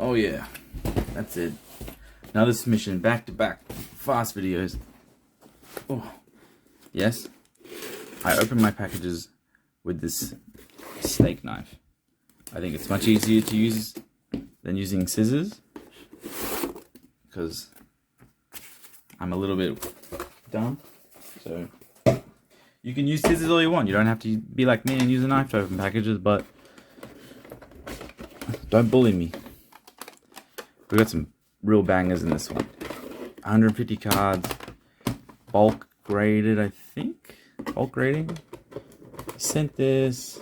Oh yeah, that's it. Another submission, back to back, fast videos. Oh, yes. I open my packages with this steak knife. I think it's much easier to use than using scissors because I'm a little bit dumb. So you can use scissors all you want. You don't have to be like me and use a knife to open packages, but don't bully me. We got some real bangers in this one. 150 cards, bulk graded, I think. Bulk grading. Sent this.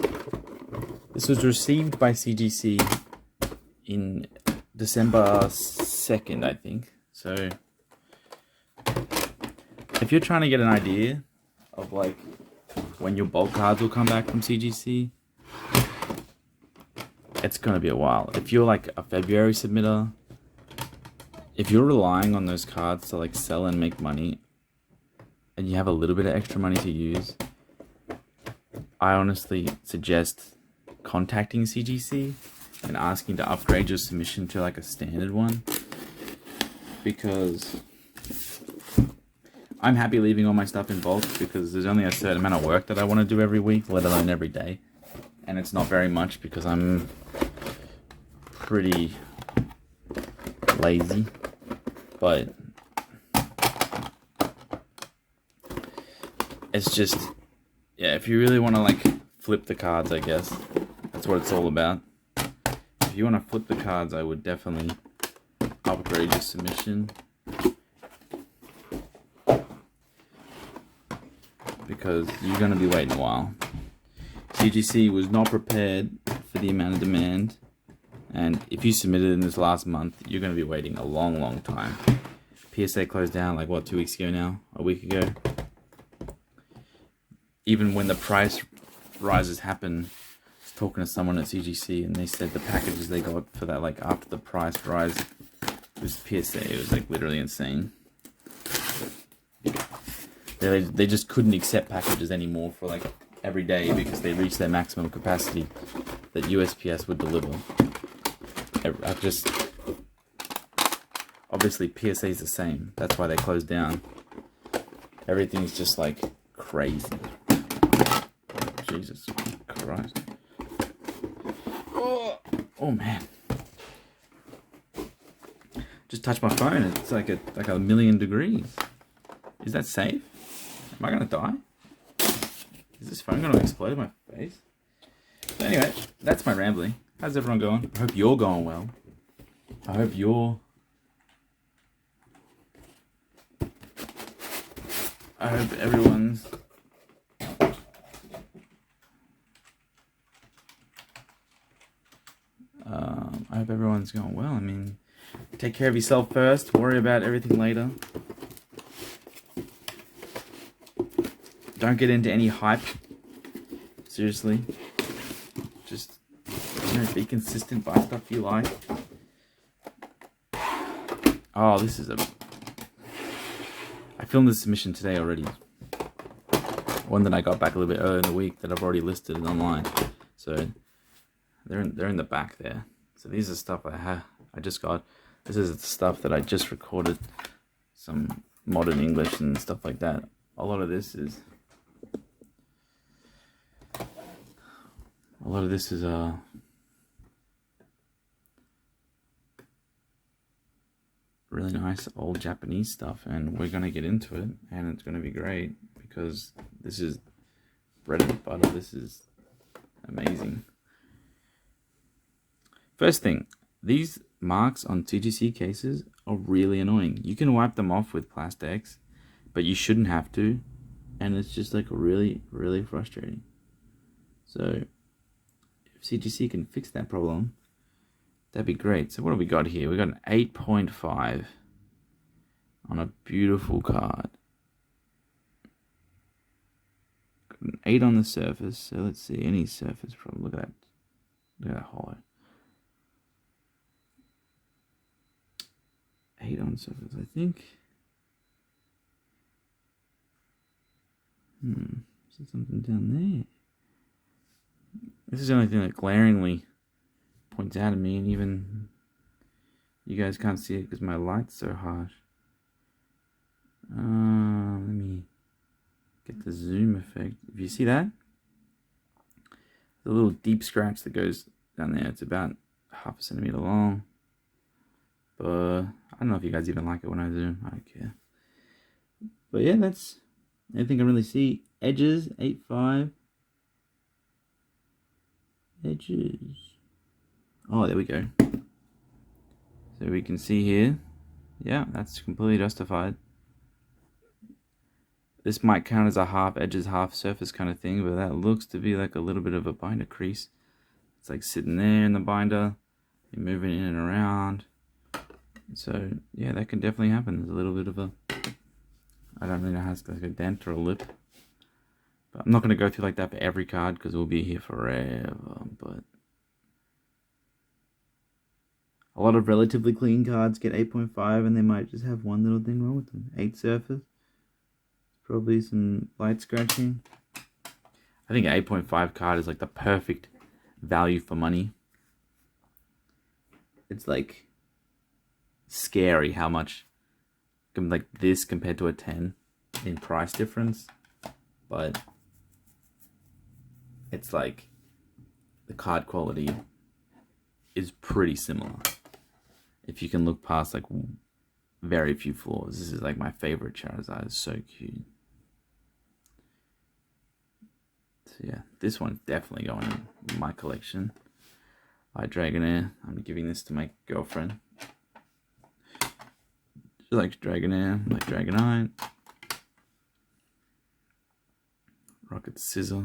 This was received by CGC in December 2nd, I think. So if you're trying to get an idea of like when your bulk cards will come back from CGC, it's gonna be a while. If you're like a February submitter, if you're relying on those cards to like sell and make money, and you have a little bit of extra money to use, I honestly suggest contacting CGC and asking to upgrade your submission to like a standard one, because I'm happy leaving all my stuff in bulk because there's only a certain amount of work that I want to do every week, let alone every day, and it's not very much because I'm pretty lazy. But it's just, yeah, if you really want to like flip the cards, I guess that's what it's all about. If you want to flip the cards, I would definitely upgrade your submission, because you're going to be waiting a while. CGC was not prepared for the amount of demand, and if you submitted in this last month, you're going to be waiting a long time. PSA closed down like what, 2 weeks ago now, a week ago. Even when the price rises happen, I was talking to someone at CGC and they said the packages they got for that, like after the price rise, was PSA. It was like literally insane. They just couldn't accept packages anymore for like every day because they reached their maximum capacity that USPS would deliver. Obviously PSA is the same. That's why they closed down. Everything's just like crazy. Jesus Christ. Oh man. Just touched my phone. It's like a million degrees. Is that safe? Am I gonna die? Is this phone gonna explode in my face? But anyway, that's my rambling. How's everyone going? I hope you're going well. I hope everyone's I hope everyone's going well. I mean, take care of yourself first, worry about everything later. Don't get into any hype. Seriously. Just, be consistent, buy stuff you like. Oh, this is I filmed this submission today already. One that I got back a little bit earlier in the week that I've already listed online. So they're in the back there. So these are stuff I just got. This is the stuff that I just recorded, some modern English and stuff like that. A lot of this is really nice old Japanese stuff, and we're gonna get into it, and it's gonna be great because this is bread and butter. This is amazing. First thing, these marks on CGC cases are really annoying. You can wipe them off with Plastex, but you shouldn't have to, and it's just like really frustrating. So if CGC can fix that problem, that'd be great. So what have we got here? We got an 8.5 on a beautiful card. Got an 8 on the surface. So let's see, any surface problem. Look at that hollow. 8 on surface, I think. Is there something down there? This is the only thing that glaringly points out at me, and even You guys can't see it because my light's so harsh. Let me get the zoom effect. If you see that, the little deep scratch that goes down there, it's about 1/2 centimeter long. But I don't know if you guys even like it when I zoom. I don't care. But yeah, that's anything I really see. Edges, 8.5. Edges. Oh, there we go. So we can see here. Yeah, that's completely justified. This might count as a half edges, half surface kind of thing, but that looks to be like a little bit of a binder crease. It's like sitting there in the binder, you're moving in and around. So yeah, that can definitely happen. There's a little bit of a, I don't really know how it's like a dent or a lip. But I'm not going to go through like that for every card because we'll be here forever. But a lot of relatively clean cards get 8.5 and they might just have one little thing wrong with them. 8 surface. Probably some light scratching. I think an 8.5 card is like the perfect value for money. It's like scary how much like this compared to a 10 in price difference. But it's like the card quality is pretty similar. If you can look past like very few flaws. This is like my favorite Charizard. It's so cute. So yeah, this one's definitely going in my collection. Dragonair. I'm giving this to my girlfriend. She likes Dragonair, I like Dragonite. Rocket Scissor.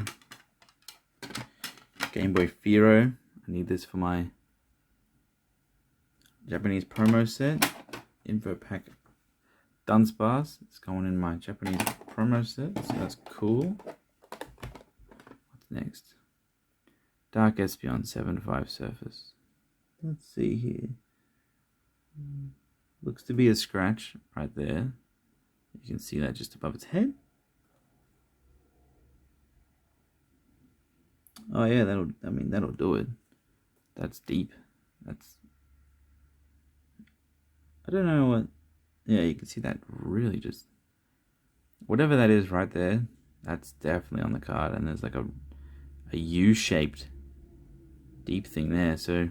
Game Boy Firo. I need this for my Japanese promo set. Info pack Dunsparce. It's going in my Japanese promo set, so that's cool. What's next? Dark Espeon 7.5 surface. Let's see here. Looks to be a scratch right there. You can see that just above its head. Oh yeah, that'll do it. That's deep. That's, I don't know what, yeah, you can see that really just, whatever that is right there, that's definitely on the card. And there's like a U-shaped deep thing there. So,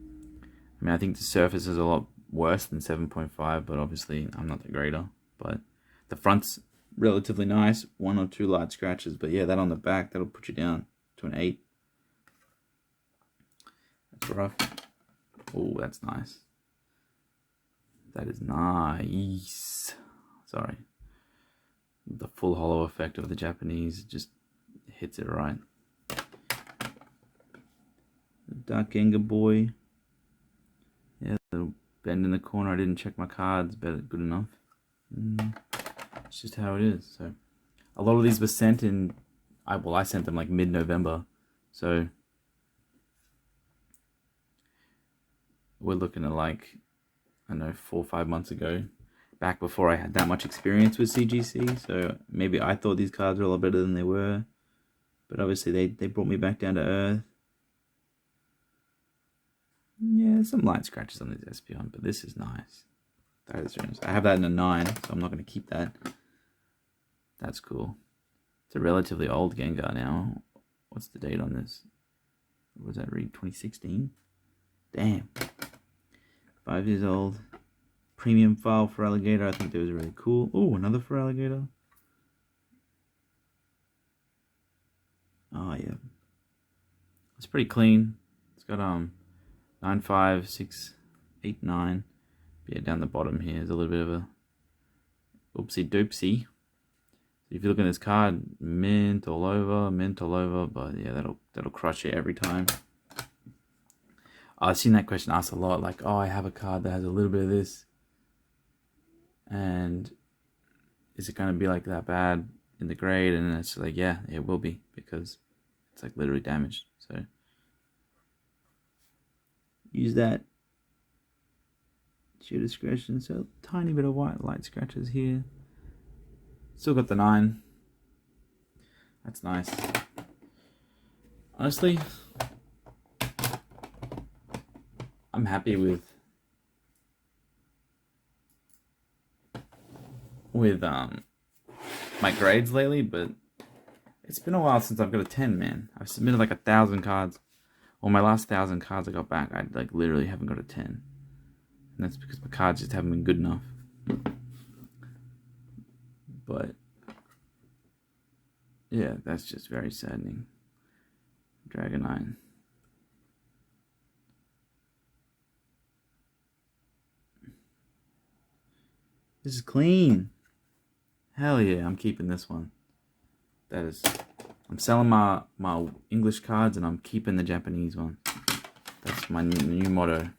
I mean, I think the surface is a lot worse than 7.5, but obviously I'm not the grader. But the front's relatively nice, 1 or 2 light scratches. But yeah, that on the back, that'll put you down to an 8. That's rough. Oh, that's nice. That is nice. Sorry. The full hollow effect of the Japanese just hits it right. Dark Gengar Boy. Yeah, little bend in the corner. I didn't check my cards, but good enough. It's just how it is. So, a lot of these were sent in. I sent them like mid-November. So, we're looking at like, I don't know, 4 or 5 months ago. Back before I had that much experience with CGC. So, maybe I thought these cards were a lot better than they were. But obviously, they brought me back down to earth. Yeah, some light scratches on this Espeon, but this is nice. That is nice. I have that in a 9, so I'm not going to keep that. That's cool. It's a relatively old Gengar now. What's the date on this? What was that read? 2016? Damn. 5 years old. Premium file for Alligator. I think that was really cool. Oh, another for Alligator. Oh, yeah. It's pretty clean. It's got 9, 5, 6, 8, 9. Yeah, down the bottom here is a little bit of a oopsie doopsie. So if you look at this card, mint all over, but yeah, that'll crush you every time. I've seen that question asked a lot, like, oh, I have a card that has a little bit of this, and is it going to be like that bad in the grade? And it's like, yeah, it will be, because it's like literally damaged. So use that to your discretion. So tiny bit of white light scratches here. Still got the 9. That's nice. Honestly, I'm happy with with my grades lately, but it's been a while since I've got a 10, man. I've submitted like 1,000 cards. Well, my last 1,000 cards I got back, I like literally haven't got a 10. And that's because my cards just haven't been good enough. But yeah, that's just very saddening. Dragonite. This is clean. Hell yeah, I'm keeping this one. That is, I'm selling my English cards and I'm keeping the Japanese one. That's my new motto.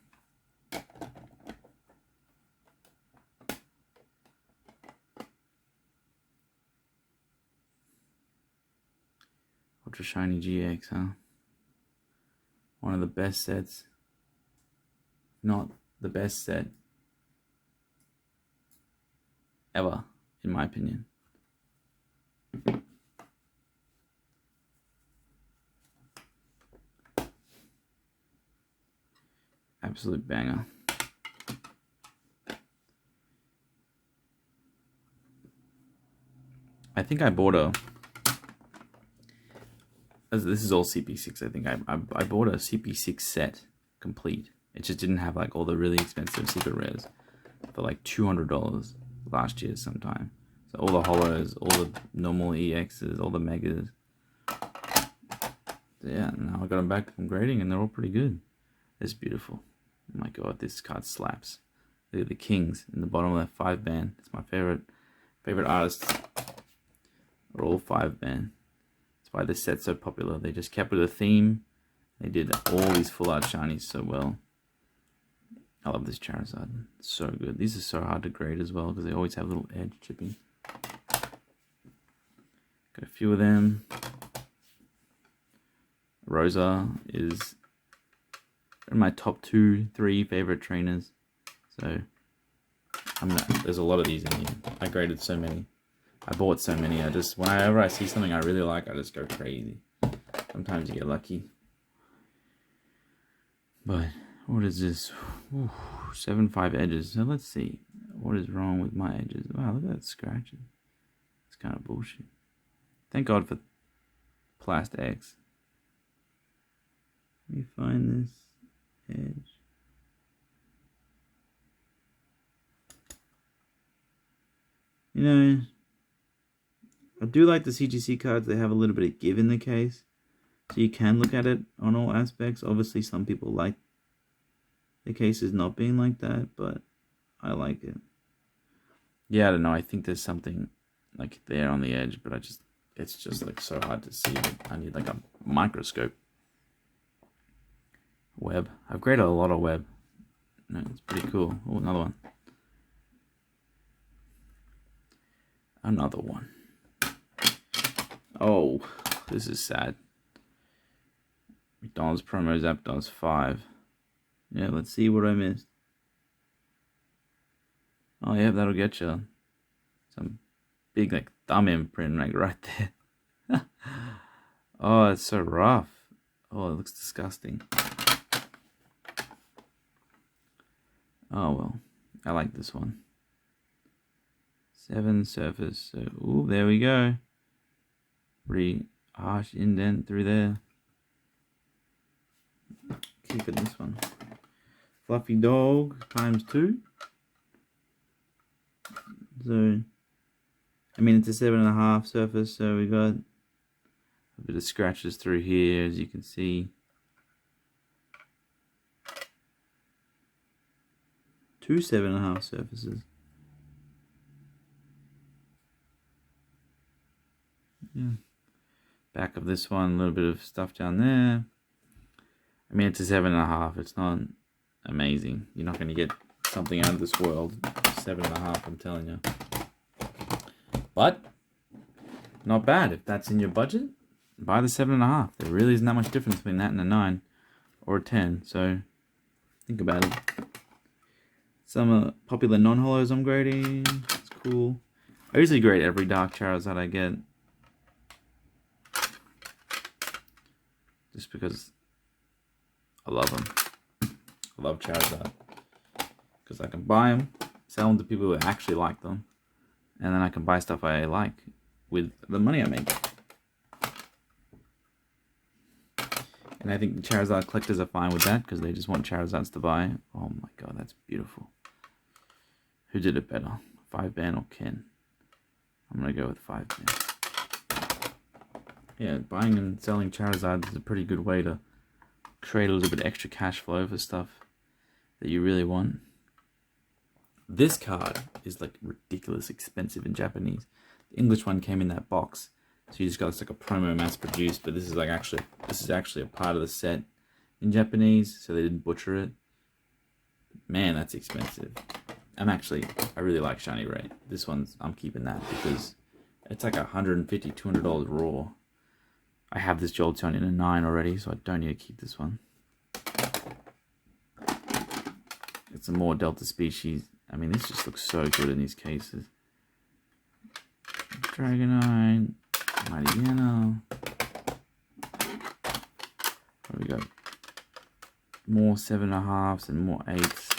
Ultra Shiny GX, huh? One of the best sets. Not the best set ever, in my opinion. Absolute banger. I think I bought a... This is all CP6, I think. I bought a CP6 set complete. It just didn't have like all the really expensive secret rares for like $200 last year sometime. So all the hollows, all the normal EXs, all the megas. So yeah, now I got them back from grading and they're all pretty good. It's beautiful. Oh my god, this card slaps. Look at the kings in the bottom of that 5 band. It's my favorite artists. Are all 5 band. That's why this set's so popular. They just kept with a theme. They did all these full art shinies so well. I love this Charizard. It's so good. These are so hard to grade as well because they always have little edge chipping. Got a few of them. Rosa is in my top 2-3 favorite trainers. So there's a lot of these in here. I graded so many. I bought so many. Whenever I see something I really like, I just go crazy. Sometimes you get lucky. But what is this? Ooh, 7.5 edges. So let's see. What is wrong with my edges? Wow, look at that scratches. It's kind of bullshit. Thank God for Plast-X. Let me find this edge. You know, I do like the CGC cards. They have a little bit of give in the case. So you can look at it on all aspects. Obviously, some people like the cases not being like that, but I like it. Yeah, I don't know. I think there's something like there on the edge, but it's just like so hard to see. I need like a microscope. Web. I've graded a lot of web. No, it's pretty cool. Oh, another one. Another one. Oh, this is sad. McDonald's promo Zapdos 5. Yeah, let's see what I missed. Oh yeah, that'll get you. Some big like thumb imprint like right there. Oh, it's so rough. Oh, it looks disgusting. Oh well, I like this one. 7 surface. So, ooh, there we go. Pretty harsh indent through there. Keeping this one. Fluffy dog ×2. So, I mean, it's a 7.5 surface, so we got a bit of scratches through here, as you can see. 2 7.5 surfaces. Yeah. Back of this one, a little bit of stuff down there. I mean, it's a 7.5. It's not amazing. You're not going to get something out of this world. 7.5, I'm telling you. But not bad. If that's in your budget, buy the 7.5. There really isn't that much difference between that and a 9 or a 10. So think about it. Some popular non-hollows I'm grading. It's cool. I usually grade every Dark Charizard I get. Just because I love them. I love Charizard. Because I can buy them, sell them to people who actually like them. and then I can buy stuff I like with the money I make. And I think the Charizard collectors are fine with that because they just want Charizards to buy. Oh my god, that's beautiful. Who did it better? 5-ban or Ken? I'm going to go with 5-ban. Yeah, buying and selling Charizards is a pretty good way to create a little bit of extra cash flow for stuff that you really want. This card is like ridiculous expensive in Japanese. The English one came in that box. So you just got, it's like a promo mass produced, but this is like actually a part of the set in Japanese, so they didn't butcher it. Man, that's expensive. I really like Shiny Ray. This one's, I'm keeping that because it's like $150, $200 raw. I have this Jolteon in a 9 already, so I don't need to keep this one. It's a more Delta species. I mean, this just looks so good in these cases. Dragonite, Mighty Yano. What do we got? More 7.5s and more 8s.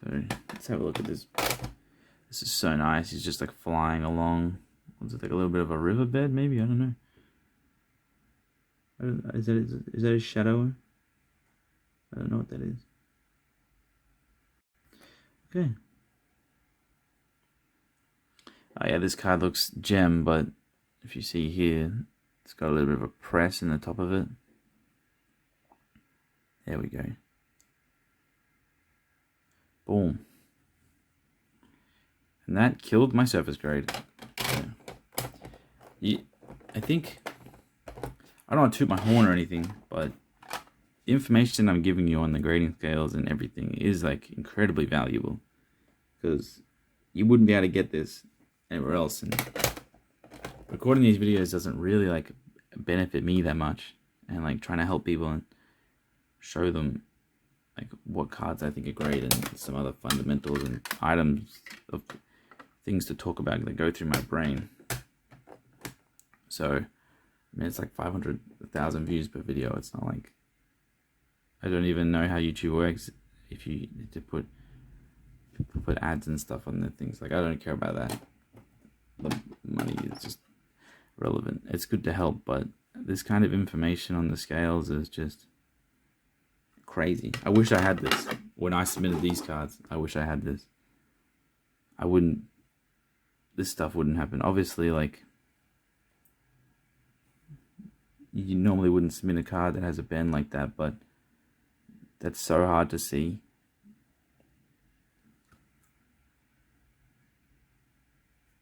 So let's have a look at this. This is so nice. He's just like flying along. What's it, like a little bit of a riverbed, maybe? I don't know. Is that a shadow? I don't know what that is. Okay. Oh yeah, this card looks gem, but if you see here, it's got a little bit of a press in the top of it. There we go. Boom. And that killed my surface grade. So, yeah, I think, I don't want to toot my horn or anything, but the information I'm giving you on the grading scales and everything is like incredibly valuable. Because you wouldn't be able to get this anywhere else. And recording these videos doesn't really like benefit me that much. And like trying to help people and show them like what cards I think are great and some other fundamentals and items of things to talk about that go through my brain. So, I mean, it's like 500,000 views per video. It's not like, I don't even know how YouTube works if you need to put ads and stuff on the things. Like, I don't care about that. The money is just relevant. It's good to help, but this kind of information on the scales is just crazy. I wish I had this when I submitted these cards. I wish I had this. This stuff wouldn't happen. Obviously, like, you normally wouldn't submit a card that has a bend like that, but that's so hard to see.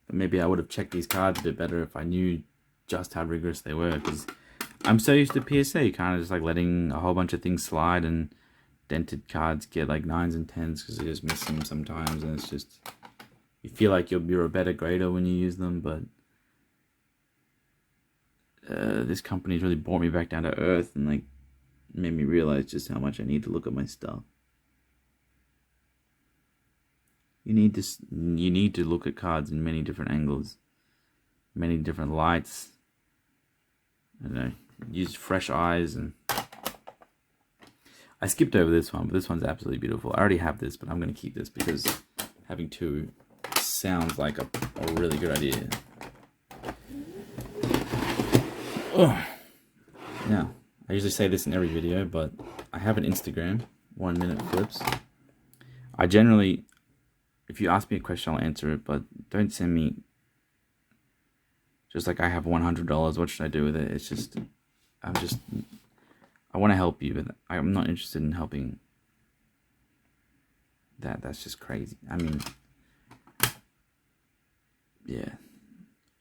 But maybe I would have checked these cards a bit better if I knew just how rigorous they were, because I'm so used to PSA, kind of just like letting a whole bunch of things slide, and dented cards get like 9s and 10s because they just miss them sometimes, and it's just, you feel like you're a better grader when you use them, but this company's really brought me back down to earth and like made me realize just how much I need to look at my stuff. You need to look at cards in many different angles, many different lights. I don't know, use fresh eyes. And I skipped over this one, but this one's absolutely beautiful. I already have this, but I'm going to keep this because having two sounds like a really good idea. Oh. Now, I usually say this in every video, but I have an Instagram, 1 minute flips. I generally, if you ask me a question, I'll answer it, but don't send me just like, I have $100, what should I do with it? It's just, I want to help you, but I'm not interested in helping that. That's just crazy. I mean, yeah,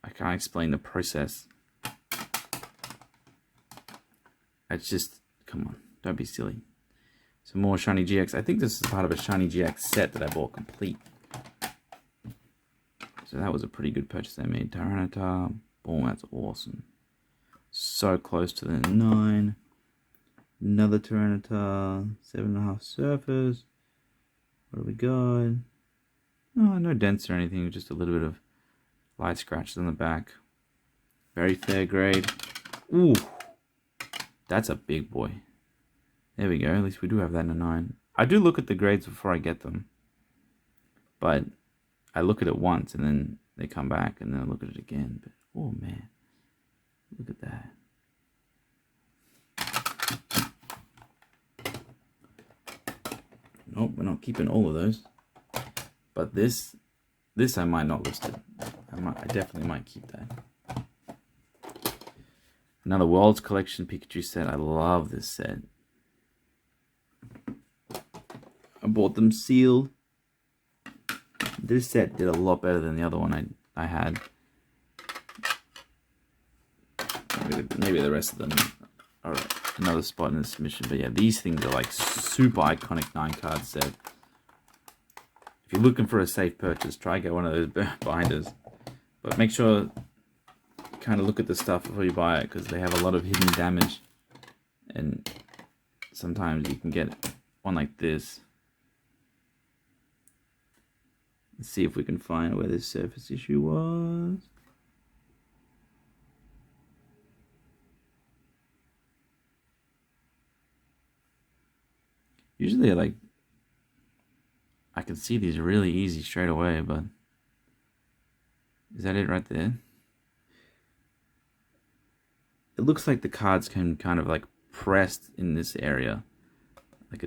I can't explain the process. It's just, come on, don't be silly. Some more Shiny GX. I think this is part of a Shiny GX set that I bought complete. So that was a pretty good purchase I made. Tyranitar. Boom, that's awesome. So close to the 9. Another Tyranitar. 7.5 surface. What do we got? Oh, no dents or anything. Just a little bit of light scratches on the back. Very fair grade. Ooh. That's a big boy. There we go. At least we do have that in a 9. I do look at the grades before I get them. But I look at it once and then they come back and then look at it again. But oh man, look at that. Nope, we're not keeping all of those. But this I might not list it. I definitely might keep that. Another World's Collection Pikachu set. I love this set. I bought them sealed. This set did a lot better than the other one I had. Maybe the rest of them are another spot in the submission. But yeah, these things are like super iconic 9-card set. If you're looking for a safe purchase, try get one of those binders. But make sure you kind of look at the stuff before you buy it, because they have a lot of hidden damage. And sometimes you can get one like this. Let's see if we can find where this surface issue was. Usually I can see these really easy straight away, but is that it right there? It looks like the cards can kind of like pressed in this area. Like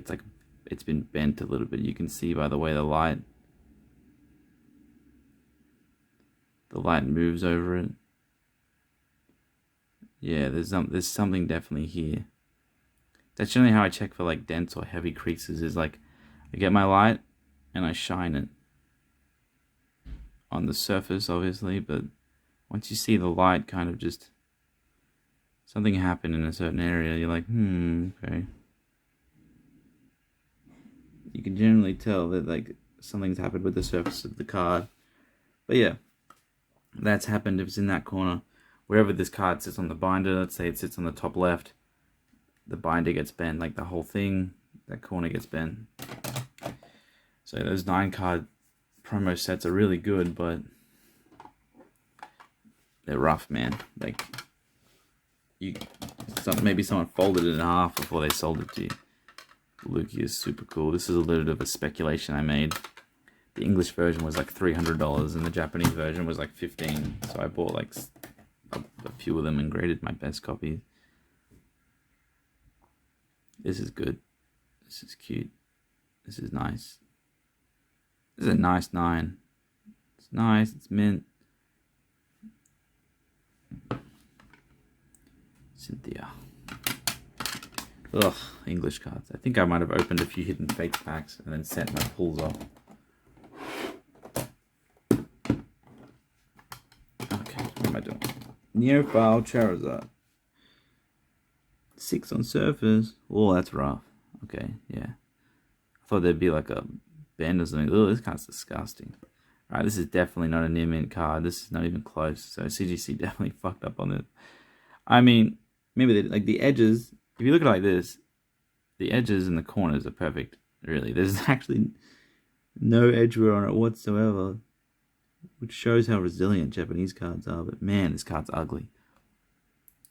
it's been bent a little bit. You can see by the way the light moves over it. Yeah, there's something definitely here. That's generally how I check for like dents or heavy creases, is like I get my light and I shine it on the surface, obviously, but once you see the light kind of just something happen in a certain area, you're like, okay. You can generally tell that like something's happened with the surface of the card. But yeah, that's happened if it's in that corner. Wherever this card sits on the binder, let's say it sits on the top left, the binder gets bent, like the whole thing, that corner gets bent. So those 9-card promo sets are really good, but they're rough, man. Like, maybe someone folded it in half before they sold it to you. Luki is super cool. This is a little bit of a speculation I made. The English version was like $300 and the Japanese version was like $15. So I bought like a few of them and graded my best copies. This is good. This is cute. This is nice. This is a nice 9. It's nice. It's mint. Cynthia. Ugh, English cards. I think I might have opened a few hidden fake packs and then sent my pulls off. Okay, what am I doing? Neophile Charizard. 6 on surface. Oh, that's rough. Okay, yeah. I thought there'd be like a bend or something. Oh, this card's disgusting. Alright, this is definitely not a near mint card. This is not even close. So CGC definitely fucked up on it. I mean, maybe like the edges, if you look at it like this, the edges and the corners are perfect, really. There's actually no edge wear on it whatsoever, which shows how resilient Japanese cards are. But man, this card's ugly.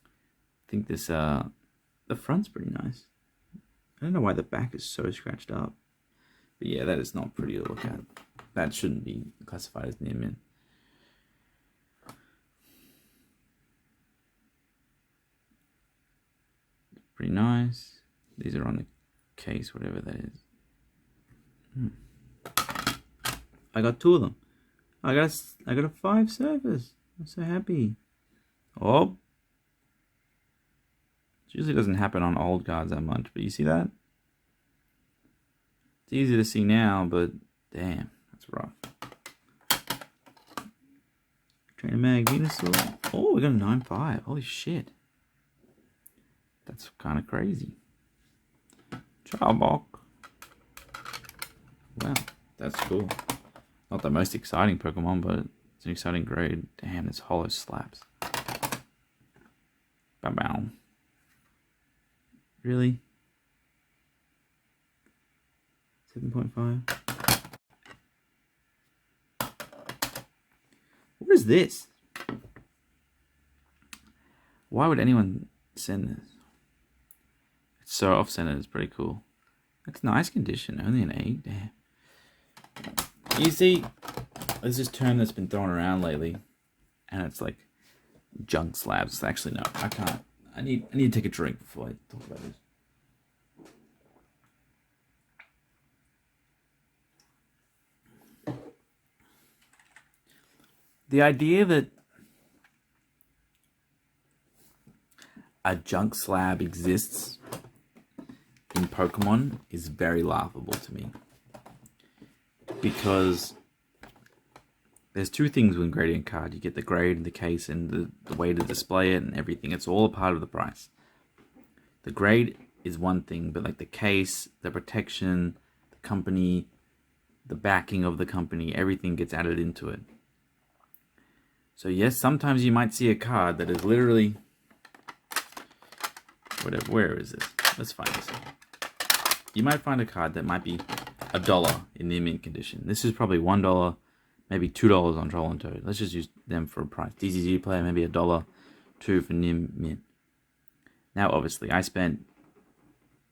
I think this, the front's pretty nice. I don't know why the back is so scratched up. But yeah, that is not pretty to look at. That shouldn't be classified as near mint. Pretty nice. These are on the case, whatever that is. I got 2 of them. I got a 5 surface. I'm so happy. Oh. It usually doesn't happen on old cards that much, but you see that? It's easy to see now, but damn, that's rough. Trainer Mag Venusaur. Oh, we got a 9-5. Holy shit. That's kind of crazy. Charbok. Wow, that's cool. Not the most exciting Pokemon, but it's an exciting grade. Damn, this hollow slaps. Bow. Really? 7.5. What is this? Why would anyone send this? It's so off-center, it's pretty cool. It's nice condition, only an 8. Damn. You see, there's this term that's been thrown around lately, and it's like junk slabs. Actually, no, I can't. I need to take a drink before I talk about this. The idea that a junk slab exists in Pokemon is very laughable to me. Because there's two things when grading a card. You get the grade, the case, and the way to display it and everything. It's all a part of the price. The grade is one thing, but like the case, the protection, the company, the backing of the company, everything gets added into it. So yes, sometimes you might see a card that is literally... whatever, where is this? Let's find this. You might find a card that might be $1 in near mint condition. This is probably $1, maybe $2 on Troll and Toad. Let's just use them for a price. DCG player, maybe $1, $2 for near mint. Now, obviously, I spent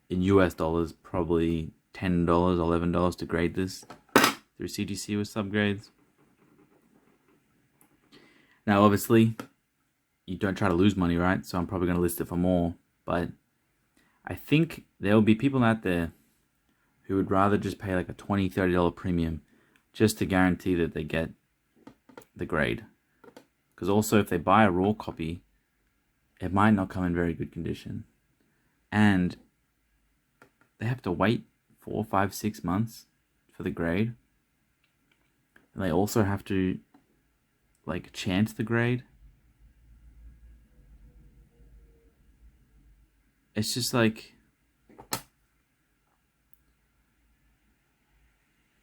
in US dollars probably $10, $11 to grade this through CGC with subgrades. Now, obviously, you don't try to lose money, right? So I'm probably going to list it for more. But I think there will be people out there who would rather just pay like a $20, $30 premium just to guarantee that they get the grade. Because also, if they buy a raw copy, it might not come in very good condition. And they have to wait 4, 5, 6 months for the grade. And they also have to like chance the grade. It's just like,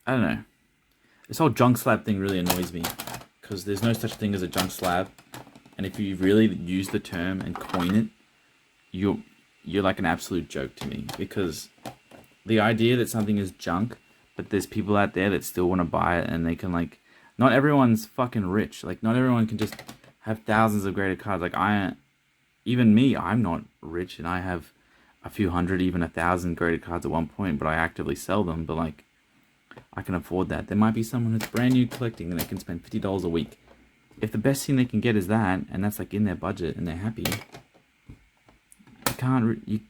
I don't know. This whole junk slab thing really annoys me because there's no such thing as a junk slab. And if you really use the term and coin it, you're like an absolute joke to me, because the idea that something is junk, but there's people out there that still want to buy it, and they can like, not everyone's fucking rich. Like, not everyone can just have thousands of graded cards. Like, even me, I'm not rich, and I have a few hundred, even 1,000 graded cards at one point, but I actively sell them. But like, I can afford that. There might be someone who's brand new collecting and they can spend $50 a week. If the best thing they can get is that, and that's like in their budget, and they're happy,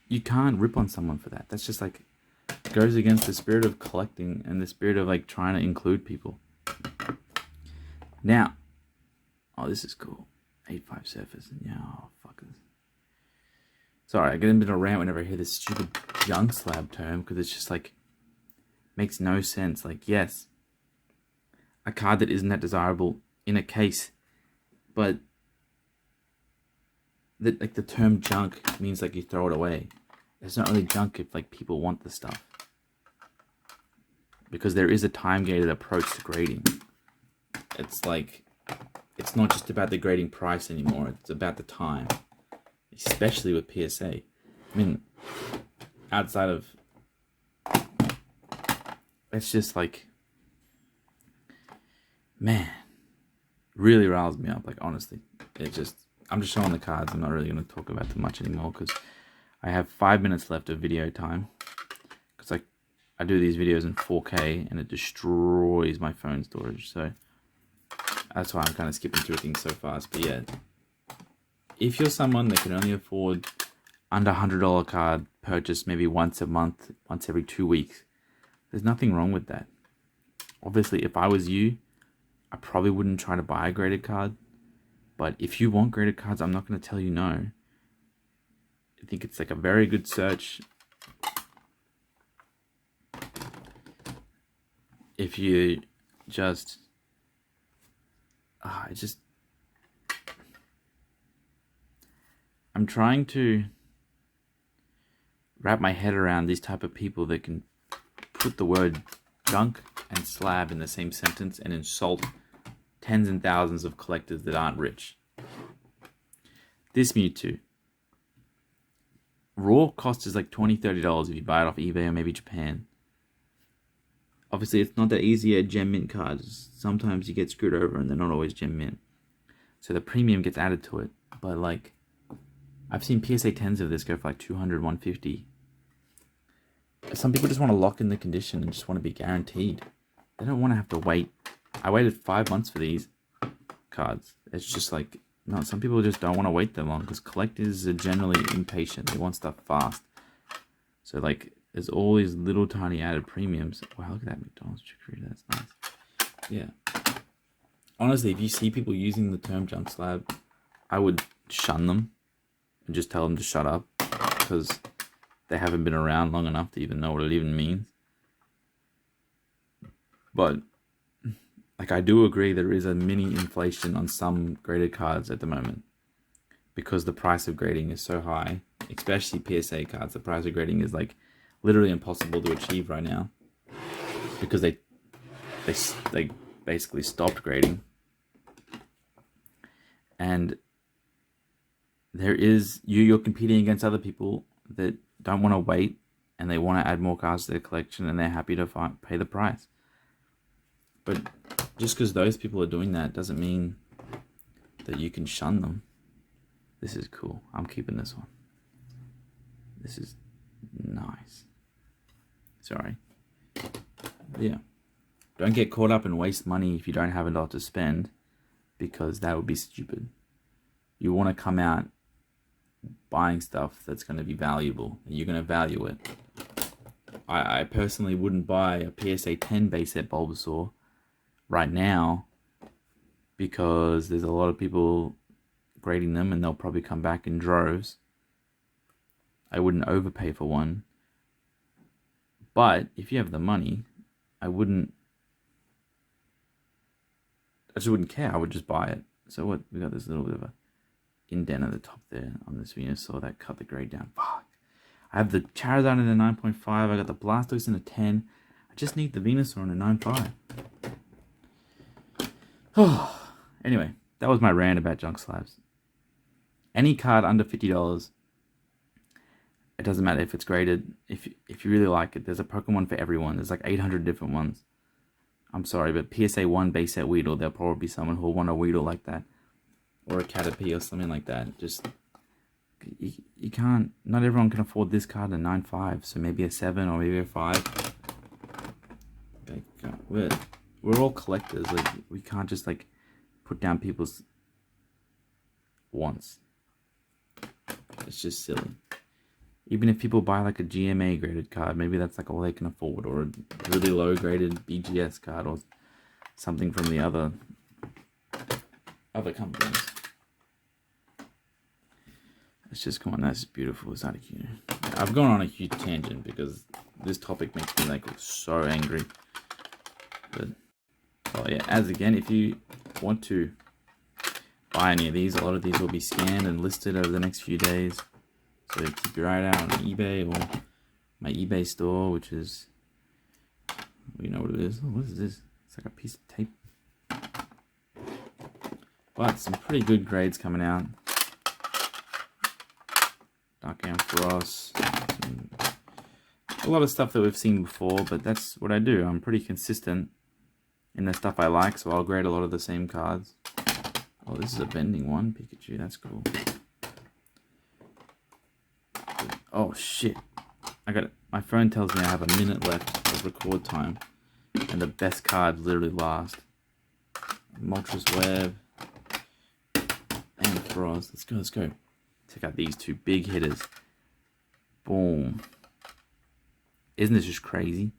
you can't rip on someone for that. That's just like, goes against the spirit of collecting and the spirit of like trying to include people. Now, oh, this is cool. 8.5 surface. Yeah, oh, fuckers. Sorry, I get a bit of a rant whenever I hear this stupid junk slab term, because it's just like, makes no sense. Like, yes, a card that isn't that desirable in a case, but that, like, the term junk means like you throw it away. It's not really junk if like people want the stuff, because there is a time-gated approach to grading. It's like, it's not just about the grading price anymore. It's about the time, especially with PSA. I mean, outside of, it's just like, man, really riles me up. Like, honestly, I'm just showing the cards. I'm not really going to talk about them much anymore, because I have 5 minutes left of video time, because I do these videos in 4K and it destroys my phone storage. So that's why I'm kind of skipping through things so fast. But yeah, if you're someone that can only afford under $100 card purchase maybe once a month, once every 2 weeks, there's nothing wrong with that. Obviously, if I was you, I probably wouldn't try to buy a graded card. But if you want graded cards, I'm not going to tell you no. I think it's like a very good search. If you just, I'm trying to wrap my head around these type of people that can put the word junk and slab in the same sentence and insult tens and thousands of collectors that aren't rich. This Mewtwo, raw cost is like $20, $30 if you buy it off eBay or maybe Japan. Obviously, it's not that easy at gem mint cards. Sometimes you get screwed over and they're not always gem mint. So the premium gets added to it. But like, I've seen PSA 10s of this go for like 200, 150. Some people just want to lock in the condition and just want to be guaranteed. They don't want to have to wait I waited 5 months for these cards. It's just like, no, some people just don't want to wait that long because collectors are generally impatient. They want stuff fast. So like, there's all these little tiny added premiums. Wow, look at that McDonald's chicory. That's nice. Yeah. Honestly, if you see people using the term junk slab, I would shun them and just tell them to shut up because they haven't been around long enough to even know what it even means. But like, I do agree there is a mini inflation on some graded cards at the moment because the price of grading is so high, especially PSA cards. The price of grading is like literally impossible to achieve right now because they basically stopped grading. And there is, you're competing against other people that don't want to wait and they want to add more cards to their collection and they're happy to pay the price. But just because those people are doing that doesn't mean that you can shun them. This is cool. I'm keeping this one. This is nice. Sorry. Yeah. Don't get caught up and waste money if you don't have a lot to spend, because that would be stupid. You want to come out buying stuff that's going to be valuable and you're going to value it. I personally wouldn't buy a PSA 10 base set Bulbasaur right now because there's a lot of people grading them and they'll probably come back in droves. I wouldn't overpay for one. But if you have the money, I just wouldn't care. I would just buy it. So what? We got this little bit of a indent at the top there on this Venusaur that cut the grade down. Fuck. I have the Charizard in a 9.5. I got the Blastoise in a 10. I just need the Venusaur in a 9.5. Oh, anyway, that was my rant about junk slabs. Any card under $50, it doesn't matter if it's graded. If you really like it, there's a Pokemon for everyone. There's like 800 different ones. I'm sorry, but PSA 1 base set Weedle, there'll probably be someone who'll want a Weedle like that. Or a Caterpie or something like that. Just, you can't, not everyone can afford this card at 9.5. So maybe a 7 or maybe a 5. Like, we're all collectors. Like, we can't just like put down people's wants. It's just silly. Even if people buy like a GMA graded card, maybe that's like all they can afford, or a really low graded BGS card or something from the other companies. Let's just come on, that's beautiful. Is that a cute? I've gone on a huge tangent because this topic makes me like so angry. But oh yeah, as again, if you want to buy any of these, a lot of these will be scanned and listed over the next few days. So keep your eye out on eBay or my eBay store, which is, you know what it is. Oh, what is this? It's like a piece of tape. But some pretty good grades coming out. Dark Ampharos. A lot of stuff that we've seen before, but that's what I do. I'm pretty consistent in the stuff I like, so I'll grade a lot of the same cards. Oh, this is a bending one. Pikachu, that's cool. Oh shit, I got it. My phone tells me I have a minute left of record time, and the best cards literally last. Moltres Web, and Frost. Let's go. Check out these two big hitters. Boom. Isn't this just crazy?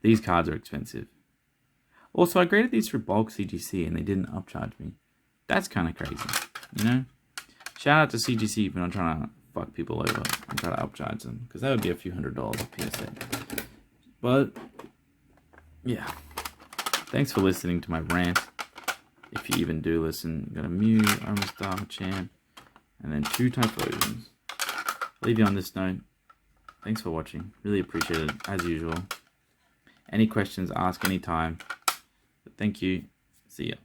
These cards are expensive. Also, I graded these for bulk CGC and they didn't upcharge me. That's kind of crazy, you know? Shout out to CGC for not trying to fuck people over and try to upcharge them, because that would be a few $100s a PSA. But yeah, thanks for listening to my rant. If you even do listen, got a Mew, Omastar, Champ, and then 2 Typhlosions. Leave you on this note. Thanks for watching. Really appreciate it, as usual. Any questions, ask anytime. But thank you. See ya.